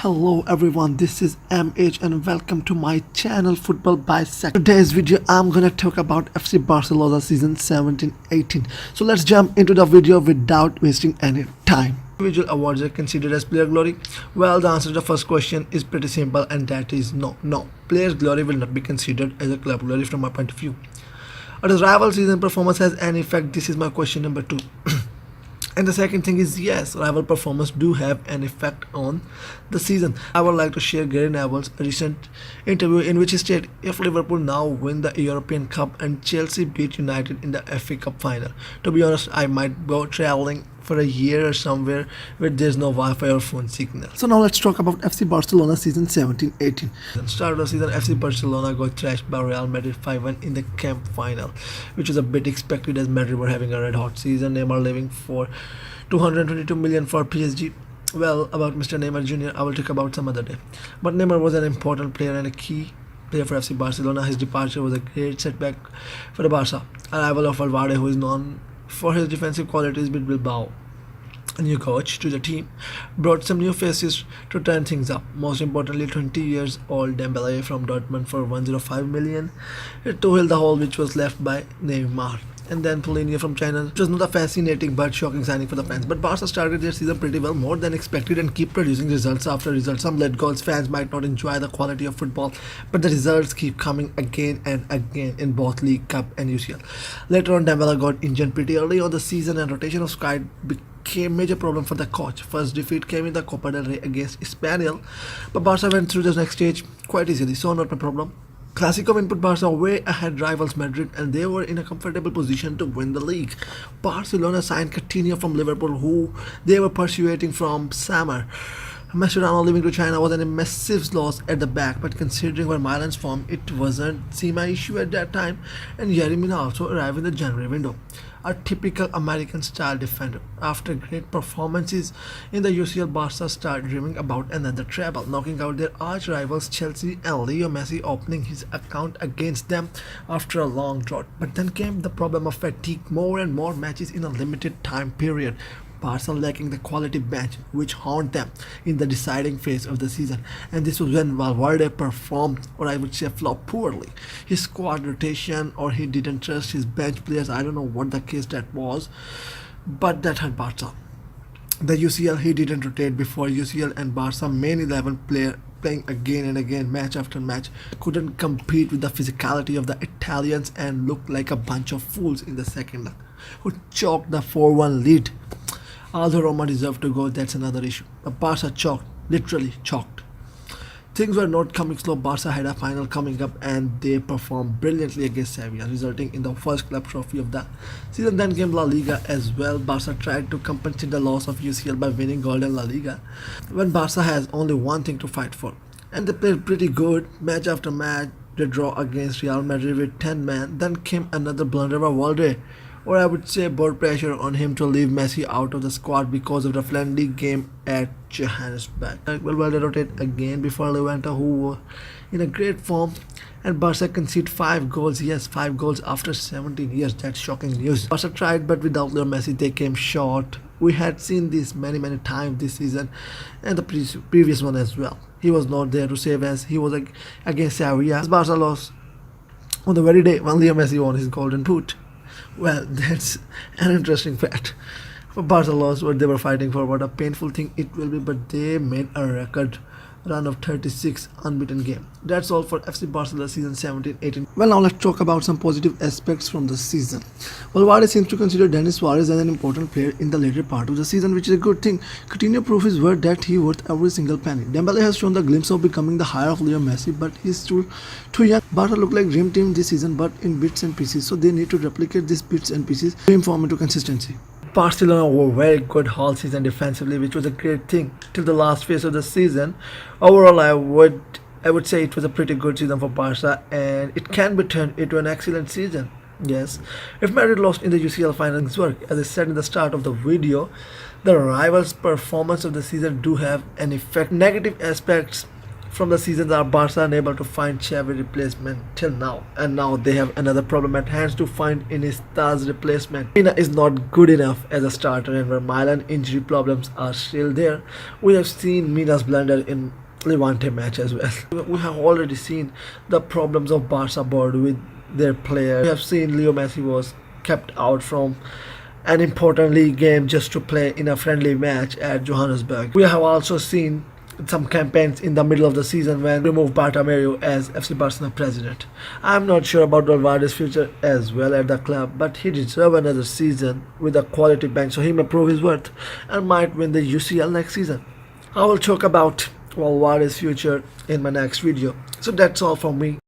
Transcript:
Hello everyone, this is MH and welcome to my channel Football Bisect. Today's video I'm gonna talk about FC Barcelona season 17-18. So let's jump into the video without wasting any time. Individual awards are considered as player glory? Well, the answer to the first question is pretty simple, and that is no. No, players glory will not be considered as a club glory from my point of view. Does rival season performance has any effect? This is my question number 2. And the second thing is, yes, rival performance do have an effect on the season. I would like to share Gary Neville's recent interview in which he stated, if Liverpool now win the European Cup and Chelsea beat United in the FA Cup final, to be honest, I might go traveling for a year or somewhere where there's no Wi-Fi or phone signal. So now let's talk about FC Barcelona season 17-18. Start of the season, FC Barcelona got thrashed by Real Madrid 5-1 in the camp final, which was a bit expected as Madrid were having a red hot season. Neymar leaving for 222 million for PSG. Well, about Mr. Neymar Jr. I will talk about some other day. But Neymar was an important player and a key player for FC Barcelona. His departure was a great setback for the Barca. Arrival of Valverde, who is known for his defensive qualities with Bilbao. A new coach to the team brought some new faces to turn things up. Most importantly, 20 years old Dembele from Dortmund for 105 million. It took the hole which was left by Neymar. And then Paulinho from China. It was not a fascinating but shocking signing for the fans. But Barca started their season pretty well, more than expected, and keep producing results after results. Some late goals, fans might not enjoy the quality of football, but the results keep coming again and again in both League Cup and UCL. Later on, Dembele got injured pretty early on the season, and rotation of squad became a major problem for the coach. First defeat came in the Copa del Rey against Espanyol, but Barca went through the next stage quite easily, so not a problem. Clásico input Barca way ahead rivals Madrid, and they were in a comfortable position to win the league. Barcelona signed Coutinho from Liverpool, who they were pursuing from summer. Mascherano leaving to China was a massive loss at the back, but considering where Milan's form, it wasn't seem an issue at that time. And Yeremina also arrived in the January window, a typical American style defender. After great performances in the UCL, Barca started dreaming about another treble, knocking out their arch rivals Chelsea, and Leo Messi opening his account against them after a long drought. But then came the problem of fatigue, more and more matches in a limited time period. Barca lacking the quality bench which haunted them in the deciding phase of the season, and this was when Valverde performed, or I would say flopped poorly. His squad rotation, or he didn't trust his bench players, I don't know what the case that was, but that hurt Barca. The UCL, he didn't rotate before UCL, and Barca main 11 player playing again and again match after match couldn't compete with the physicality of the Italians and looked like a bunch of fools in the second leg, who chalked the 4-1 lead. Although Roma deserved to go, that's another issue. But Barca chalked, literally chalked. Things were not coming slow. Barca had a final coming up, and they performed brilliantly against Sevilla, resulting in the first club trophy of the season. Then came La Liga as well. Barca tried to compensate the loss of UCL by winning Golden La Liga, when Barca has only one thing to fight for. And they played pretty good, match after match. They draw against Real Madrid with 10 men. Then came another blunder by Valverde, or I would say board pressure on him to leave Messi out of the squad because of the friendly game at Johannesburg. Valverde rotated again before Levante, who were in a great form, and Barca conceded 5 goals. Yes, 5 goals after 17 years. That's shocking news. Barca tried, but without Leo Messi, they came short. We had seen this many times this season, and the previous one as well. He was not there to save us. He was against Sevilla. Barca lost on the very day when Leo Messi won his Golden Boot. Well, that's an interesting fact. For Barca lost what they were fighting for. What a painful thing it will be, but they made a record run of 36 unbeaten games. That's all for FC Barcelona season 17-18. Well, now let's talk about some positive aspects from the season. Well, Valverde seems to consider Denis Suarez as an important player in the later part of the season, which is a good thing. Coutinho proved his word that he worth every single penny. Dembele has shown the glimpse of becoming the hire of Leo Messi, but he's still too young. Barca look like dream team this season, but in bits and pieces, so they need to replicate these bits and pieces to inform into consistency. Barcelona were very good all season defensively, which was a great thing till the last phase of the season. Overall, I would say it was a pretty good season for Barca, and it can be turned into an excellent season. Yes, if Madrid lost in the UCL finals work, as I said in the start of the video, the rivals' performance of the season do have an effect. Negative aspects from the season are Barca unable to find Xavi replacement till now, and now they have another problem at hand to find Iniesta's replacement. Mina is not good enough as a starter, and where Milan injury problems are still there, we have seen Mina's blunder in Levante match as well. We have already seen the problems of Barca board with their players. We have seen Leo Messi was kept out from an important league game just to play in a friendly match at Johannesburg. We have also seen some campaigns in the middle of the season when removed Bartomeu as FC Barcelona president. I'm not sure about Valverde's future as well at the club, but he deserves another season with a quality bench so he may prove his worth and might win the UCL next season. I will talk about Valverde's future in my next video. So that's all from me.